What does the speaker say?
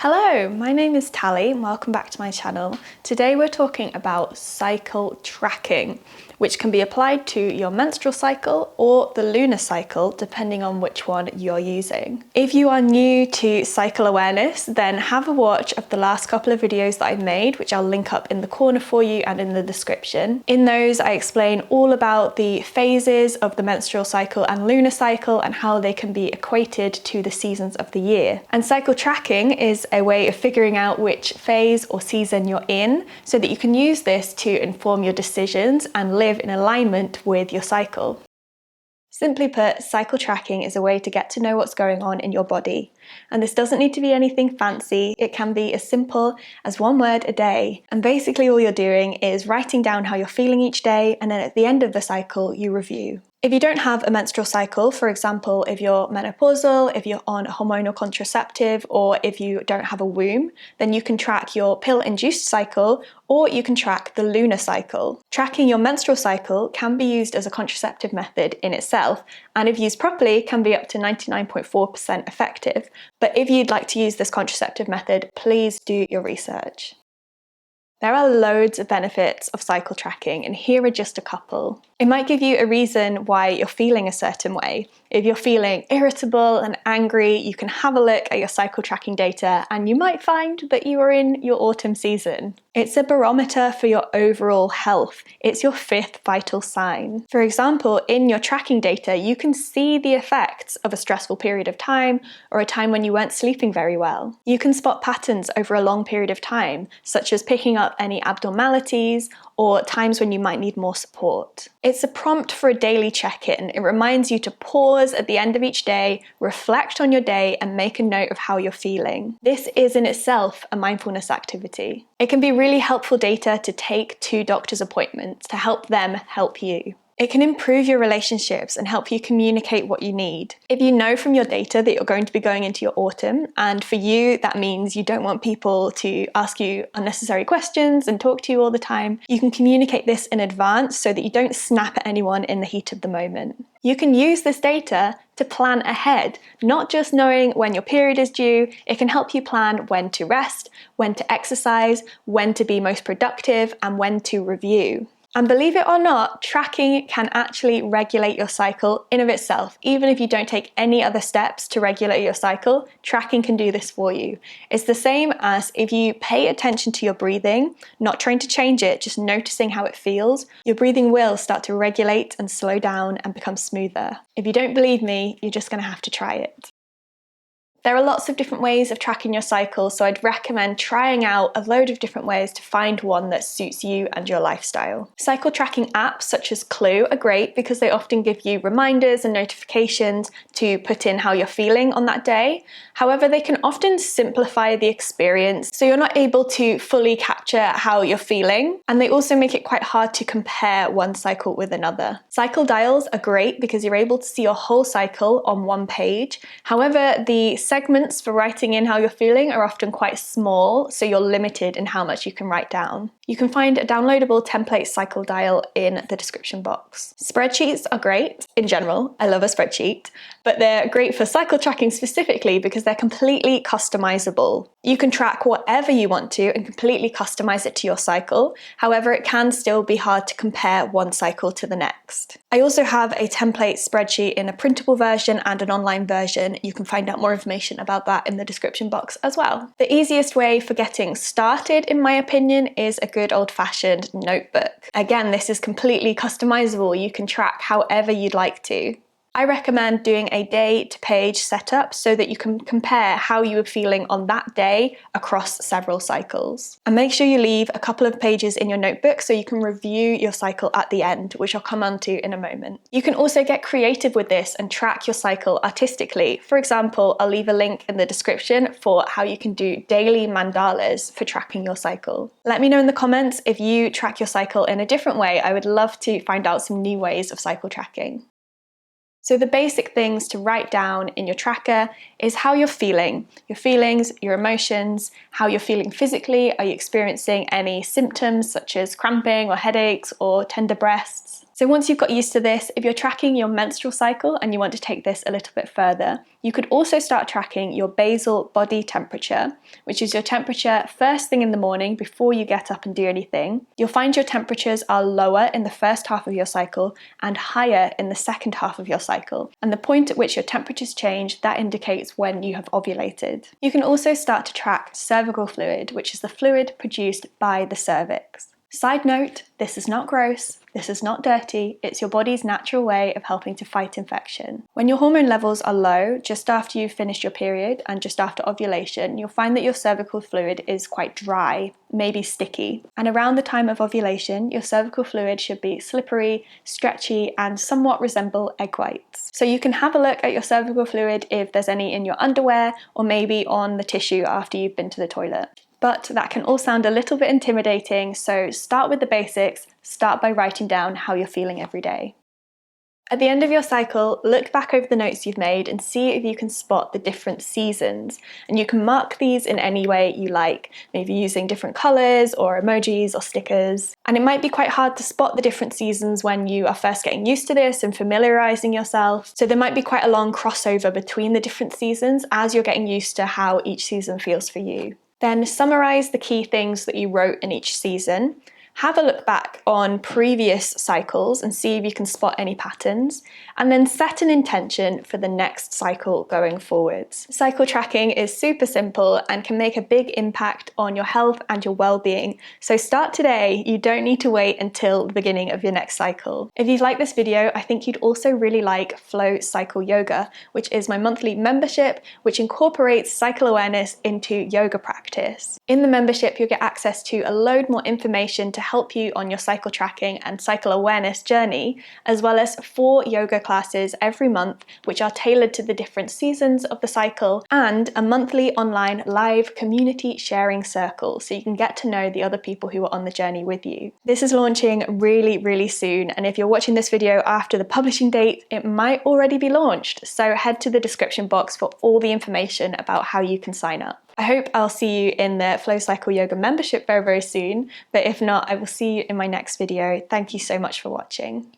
Hello, my name is Tally and welcome back to my channel. Today we're talking about cycle tracking, which can be applied to your menstrual cycle or the lunar cycle, depending on which one you're using. If you are new to cycle awareness, then have a watch of the last couple of videos that I've made, which I'll link up in the corner for you and in the description. In those, I explain all about the phases of the menstrual cycle and lunar cycle and how they can be equated to the seasons of the year. And cycle tracking is a way of figuring out which phase or season you're in so that you can use this to inform your decisions and live in alignment with your cycle. Simply put, cycle tracking is a way to get to know what's going on in your body. And this doesn't need to be anything fancy. It can be as simple as one word a day. And basically all you're doing is writing down how you're feeling each day, and then at the end of the cycle, you review. If you don't have a menstrual cycle, for example, if you're menopausal, if you're on a hormonal contraceptive, or if you don't have a womb, then you can track your pill-induced cycle, or you can track the lunar cycle. Tracking your menstrual cycle can be used as a contraceptive method in itself, and if used properly, can be up to 99.4% effective. But if you'd like to use this contraceptive method, please do your research. There are loads of benefits of cycle tracking, and here are just a couple. It might give you a reason why you're feeling a certain way. If you're feeling irritable and angry, you can have a look at your cycle tracking data and you might find that you are in your autumn season. It's a barometer for your overall health. It's your fifth vital sign. For example, in your tracking data, you can see the effects of a stressful period of time or a time when you weren't sleeping very well. You can spot patterns over a long period of time, such as picking up any abnormalities or times when you might need more support. It's a prompt for a daily check-in. It reminds you to pause at the end of each day, reflect on your day, and make a note of how you're feeling. This is in itself a mindfulness activity. It can be really helpful data to take to doctor's appointments to help them help you. It can improve your relationships and help you communicate what you need. If you know from your data that you're going to be going into your autumn, and for you that means you don't want people to ask you unnecessary questions and talk to you all the time, you can communicate this in advance so that you don't snap at anyone in the heat of the moment. You can use this data to plan ahead, not just knowing when your period is due. It can help you plan when to rest, when to exercise, when to be most productive, and when to review. And believe it or not, tracking can actually regulate your cycle in of itself. Even if you don't take any other steps to regulate your cycle, tracking can do this for you. It's the same as if you pay attention to your breathing, not trying to change it, just noticing how it feels, your breathing will start to regulate and slow down and become smoother. If you don't believe me, you're just going to have to try it. There are lots of different ways of tracking your cycle, so I'd recommend trying out a load of different ways to find one that suits you and your lifestyle. Cycle tracking apps such as Clue are great because they often give you reminders and notifications to put in how you're feeling on that day. However, they can often simplify the experience, so you're not able to fully capture how you're feeling, and they also make it quite hard to compare one cycle with another. Cycle dials are great because you're able to see your whole cycle on one page. However, the segments for writing in how you're feeling are often quite small, so you're limited in how much you can write down. You can find a downloadable template cycle dial in the description box. Spreadsheets are great in general. I love a spreadsheet, but they're great for cycle tracking specifically because they're completely customizable. You can track whatever you want to and completely customize it to your cycle. However, it can still be hard to compare one cycle to the next. I also have a template spreadsheet in a printable version and an online version. You can find out more information about that in the description box as well. The easiest way for getting started, in my opinion, is a good old-fashioned notebook. Again, this is completely customizable. You can track however you'd like to. I recommend doing a day-to-page setup so that you can compare how you were feeling on that day across several cycles. And make sure you leave a couple of pages in your notebook so you can review your cycle at the end, which I'll come on to in a moment. You can also get creative with this and track your cycle artistically. For example, I'll leave a link in the description for how you can do daily mandalas for tracking your cycle. Let me know in the comments if you track your cycle in a different way. I would love to find out some new ways of cycle tracking. So the basic things to write down in your tracker is how you're feeling, your feelings, your emotions, how you're feeling physically. Are you experiencing any symptoms such as cramping or headaches or tender breasts? So once you've got used to this, if you're tracking your menstrual cycle and you want to take this a little bit further, you could also start tracking your basal body temperature, which is your temperature first thing in the morning before you get up and do anything. You'll find your temperatures are lower in the first half of your cycle and higher in the second half of your cycle. And the point at which your temperatures change, that indicates when you have ovulated. You can also start to track cervical fluid, which is the fluid produced by the cervix. Side note, this is not gross, this is not dirty, it's your body's natural way of helping to fight infection. When your hormone levels are low, just after you've finished your period and just after ovulation, you'll find that your cervical fluid is quite dry, maybe sticky. And around the time of ovulation, your cervical fluid should be slippery, stretchy, and somewhat resemble egg whites. So you can have a look at your cervical fluid if there's any in your underwear or maybe on the tissue after you've been to the toilet. But that can all sound a little bit intimidating, so start with the basics, start by writing down how you're feeling every day. At the end of your cycle, look back over the notes you've made and see if you can spot the different seasons. And you can mark these in any way you like, maybe using different colours or emojis or stickers. And it might be quite hard to spot the different seasons when you are first getting used to this and familiarising yourself. So there might be quite a long crossover between the different seasons as you're getting used to how each season feels for you. Then summarise the key things that you wrote in each season. Have a look back on previous cycles and see if you can spot any patterns, and then set an intention for the next cycle going forwards. Cycle tracking is super simple and can make a big impact on your health and your well-being, so start today. You don't need to wait until the beginning of your next cycle. If you've liked this video, I think you'd also really like Flow Cycle Yoga, which is my monthly membership which incorporates cycle awareness into yoga practice. In the membership, you'll get access to a load more information to help you on your cycle tracking and cycle awareness journey, as well as 4 yoga classes every month which are tailored to the different seasons of the cycle, and a monthly online live community sharing circle so you can get to know the other people who are on the journey with you. This is launching really soon, and if you're watching this video after the publishing date, it might already be launched, so head to the description box for all the information about how you can sign up. I hope I'll see you in the Flow Cycle Yoga membership very soon, but if not, I will see you in my next video. Thank you so much for watching.